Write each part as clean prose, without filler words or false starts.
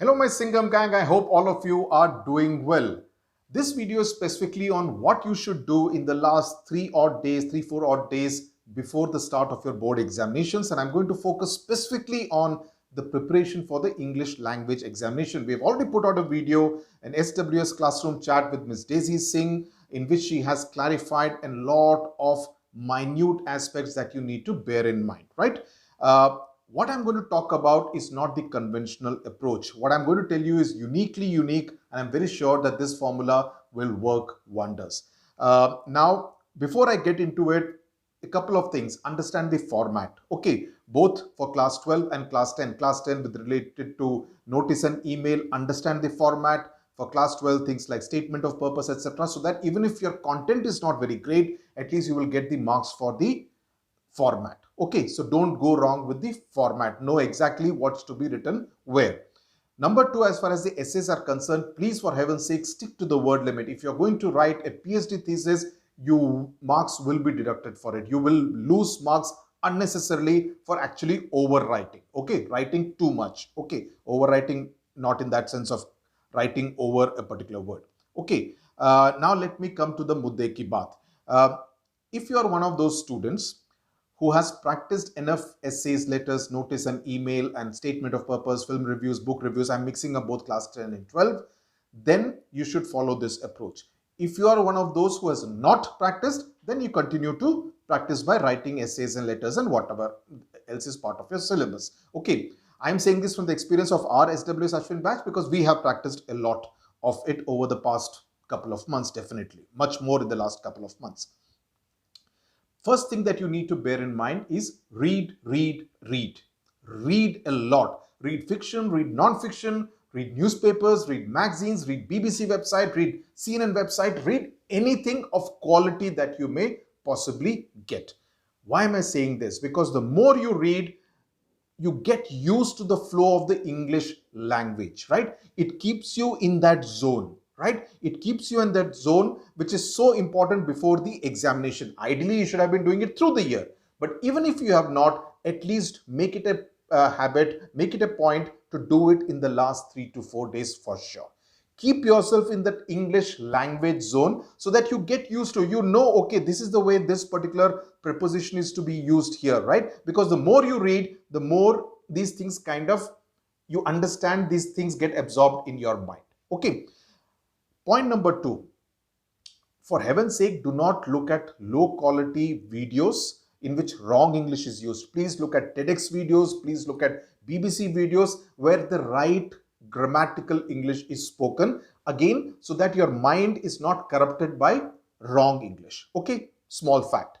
Hello my Singham gang, I hope all of you are doing well. This video is specifically on what you should do in the last 4 odd days before the start of your board examinations, and I'm going to focus specifically on the preparation for the English language examination. We've already put out a video, an SWS Classroom Chat with Ms. Daisy Singh, in which she has clarified a lot of minute aspects that you need to bear in mind, right? What I'm going to talk about is not the conventional approach. What I'm going to tell you is uniquely unique, and I'm very sure that this formula will work wonders. Now, before I get into it, a couple of things. Understand the format. Okay, both for class 12 and class 10. Class 10 with related to notice and email. Understand the format. For class 12, things like statement of purpose, etc. So that even if your content is not very great, at least you will get the marks for the format. Okay, so don't go wrong with the format. Know exactly what's to be written where. Number two, as far as the essays are concerned, please for heaven's sake stick to the word limit. If you're going to write a PhD thesis, marks will be deducted for it. You will lose marks unnecessarily for actually overwriting. Okay, writing too much. Okay, overwriting not in that sense of writing over a particular word. Okay, now let me come to the mudde ki baat. If you are one of those students who has practiced enough essays, letters, notice and email and statement of purpose, film reviews, book reviews, I'm mixing up both class 10 and 12, then you should follow this approach. If you are one of those who has not practiced, then you continue to practice by writing essays and letters and whatever else is part of your syllabus. Okay, I'm saying this from the experience of our SWS Ashwin batch because we have practiced a lot of it over the past couple of months, definitely. Much more in the last couple of months. First thing that you need to bear in mind is read, read, read. Read a lot. Read fiction, read non-fiction, read newspapers, read magazines, read BBC website, read CNN website, read anything of quality that you may possibly get. Why am I saying this? Because the more you read, you get used to the flow of the English language, right? It keeps you in that zone, right? It keeps you in that zone, which is so important before the examination. Ideally, you should have been doing it through the year. But even if you have not, at least make it a habit, make it a point to do it in the last 3 to 4 days for sure. Keep yourself in that English language zone so that you get used to, okay, this is the way this particular preposition is to be used here, right? Because the more you read, the more these things you understand, these things get absorbed in your mind. Okay. Point number two, for heaven's sake, do not look at low quality videos in which wrong English is used. Please look at TEDx videos, please look at BBC videos where the right grammatical English is spoken, again, so that your mind is not corrupted by wrong English. Okay, small fact.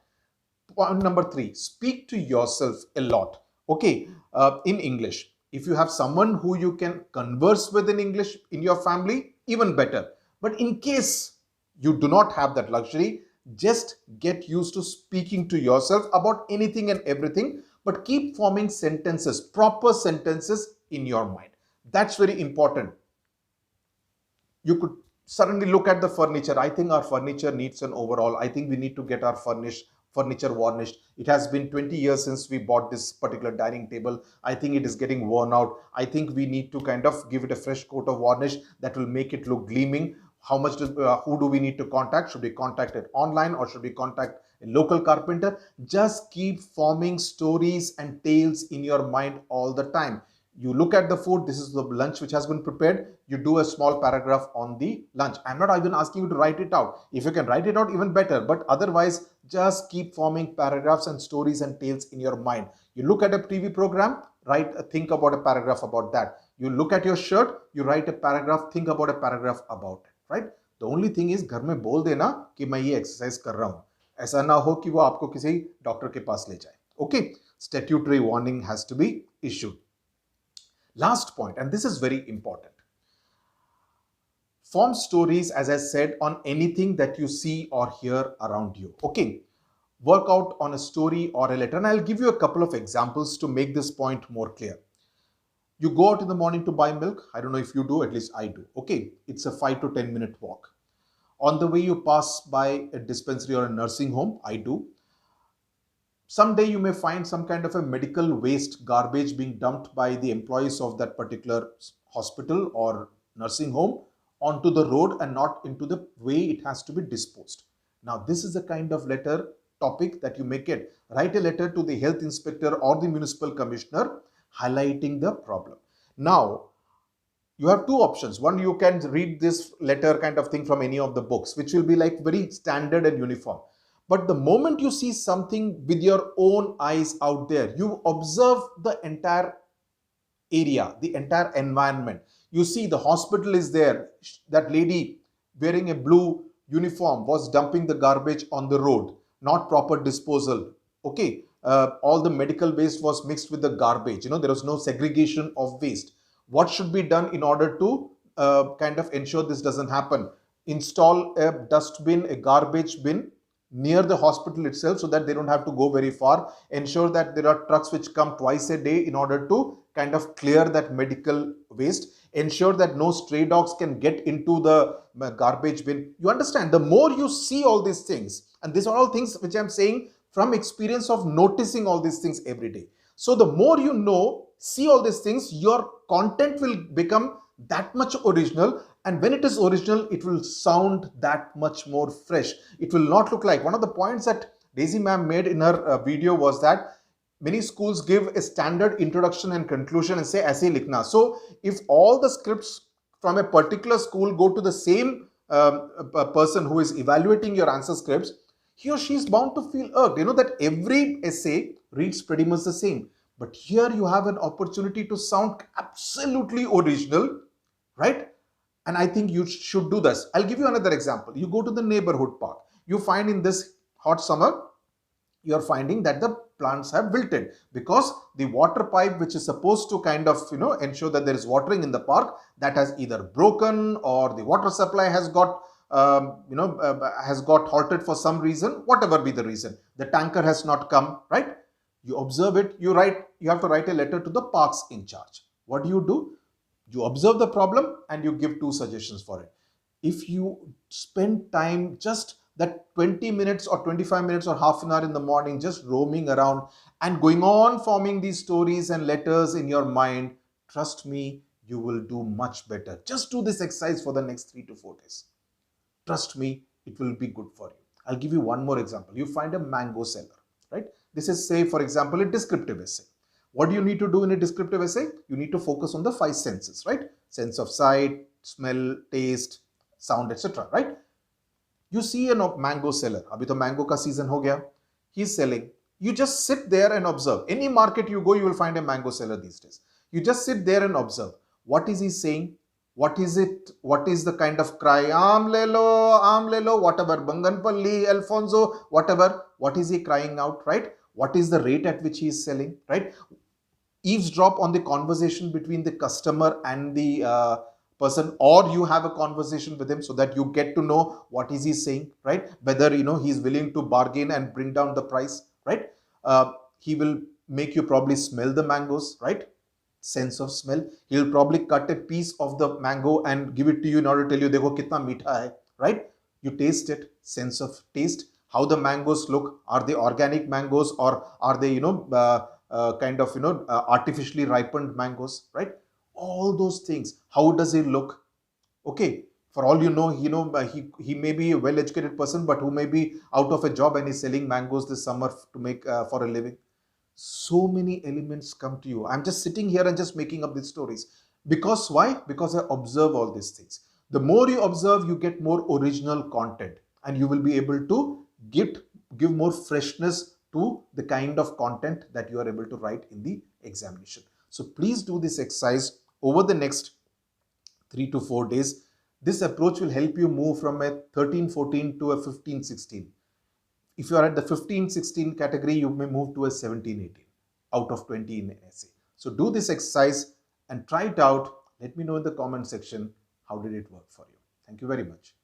Point number three, speak to yourself a lot, okay, in English. If you have someone who you can converse with in English in your family, even better. But in case you do not have that luxury, just get used to speaking to yourself about anything and everything, but keep forming sentences, proper sentences in your mind. That's very important. You could suddenly look at the furniture. I think our furniture needs an overhaul. I think we need to get our furniture varnished. It has been 20 years since we bought this particular dining table. I think it is getting worn out. I think we need to kind of give it a fresh coat of varnish that will make it look gleaming. Who do we need to contact? Should we contact it online or should we contact a local carpenter? Just keep forming stories and tales in your mind all the time. You look at the food, this is the lunch which has been prepared, you do a small paragraph on the lunch. I'm not even asking you to write it out. If you can write it out, even better, but otherwise just keep forming paragraphs and stories and tales in your mind. You look at a TV program, think about a paragraph about that. You look at your shirt, you write a paragraph, think about a paragraph about it, right? The only thing is घर में बोल देना कि मैं ये exercise कर रहा हूँ. ऐसा ना हो कि वो आपको किसी डॉक्टर के पास ले जाए. Okay, statutory warning has to be issued. Last point, and this is very important. Form stories, as I said, on anything that you see or hear around you. Okay, work out on a story or a letter, and I'll give you a couple of examples to make this point more clear. You go out in the morning to buy milk. I don't know if you do, at least I do. Okay, it's a 5 to 10 minute walk. On the way, you pass by a dispensary or a nursing home. I do. Someday you may find some kind of a medical waste garbage being dumped by the employees of that particular hospital or nursing home onto the road and not into the way it has to be disposed. Now, this is the kind of letter topic that you make it. Write a letter to the health inspector or the municipal commissioner highlighting the problem. Now, you have two options. One, you can read this letter kind of thing from any of the books, which will be like very standard and uniform. But the moment you see something with your own eyes out there, you observe the entire area, the entire environment. You see the hospital is there. That lady wearing a blue uniform was dumping the garbage on the road, not proper disposal. Okay. All the medical waste was mixed with the garbage. There was no segregation of waste. What should be done in order to kind of ensure this doesn't happen? Install a dustbin, a garbage bin near the hospital itself so that they don't have to go very far. Ensure that there are trucks which come twice a day in order to kind of clear that medical waste. Ensure that no stray dogs can get into the garbage bin. You understand, the more you see all these things, and these are all things which I'm saying from experience of noticing all these things every day. So the more you know, see all these things, your content will become that much original, and when it is original, it will sound that much more fresh. It will not look like one of the points that Daisy ma'am made in her video was that many schools give a standard introduction and conclusion and say aise likhna. So if all the scripts from a particular school go to the same person who is evaluating your answer scripts, he or she is bound to feel irked. That every essay reads pretty much the same. But here you have an opportunity to sound absolutely original, right? And I think you should do this. I'll give you another example. You go to the neighborhood park. You find in this hot summer, you're finding that the plants have wilted because the water pipe, which is supposed to kind of, ensure that there is watering in the park, that has either broken or the water supply has got halted for some reason, whatever be the reason. The tanker has not come, right? You observe it, you have to write a letter to the parks in charge. What do? You observe the problem and you give two suggestions for it. If you spend time, just that 20 minutes or 25 minutes or half an hour in the morning, just roaming around and going on forming these stories and letters in your mind, trust me, you will do much better. Just do this exercise for the next 3 to 4 days. Trust me, it will be good for you. I'll give you one more example. You find a mango seller, right? This is, say, for example, a descriptive essay. What do you need to do in a descriptive essay? You need to focus on the 5 senses, right? Sense of sight, smell, taste, sound, etc., right? You see a mango seller. Abhi to mango ka season ho gaya. He's selling. You just sit there and observe. Any market you go, you will find a mango seller these days. You just sit there and observe. What is he saying? What is it? What is the kind of cry? Aam le lo, whatever. Banganpalli, Alfonso, whatever. What is he crying out, right? What is the rate at which he is selling, right? Eavesdrop on the conversation between the customer and the person, or you have a conversation with him so that you get to know what is he saying, right? Whether he's willing to bargain and bring down the price, right? He will make you probably smell the mangoes, right? Sense of smell. He'll probably cut a piece of the mango and give it to you in order to tell you, dekho kitna meetha hai, right? You taste it. Sense of taste. How the mangoes look. Are they organic mangoes or are they artificially ripened mangoes, right? All those things. How does he look? Okay, for all you know, he may be a well-educated person, but who may be out of a job and he's selling mangoes this summer to make for a living. So many elements come to you. I'm just sitting here and just making up these stories. Because why? Because I observe all these things. The more you observe, you get more original content and you will be able to give more freshness to the kind of content that you are able to write in the examination. So please do this exercise over the next 3 to 4 days. This approach will help you move from a 13-14 to a 15-16. If you are at the 15-16 category, you may move to a 17-18 out of 20 in an essay. So do this exercise and try it out. Let me know in the comment section how did it work for you. Thank you very much.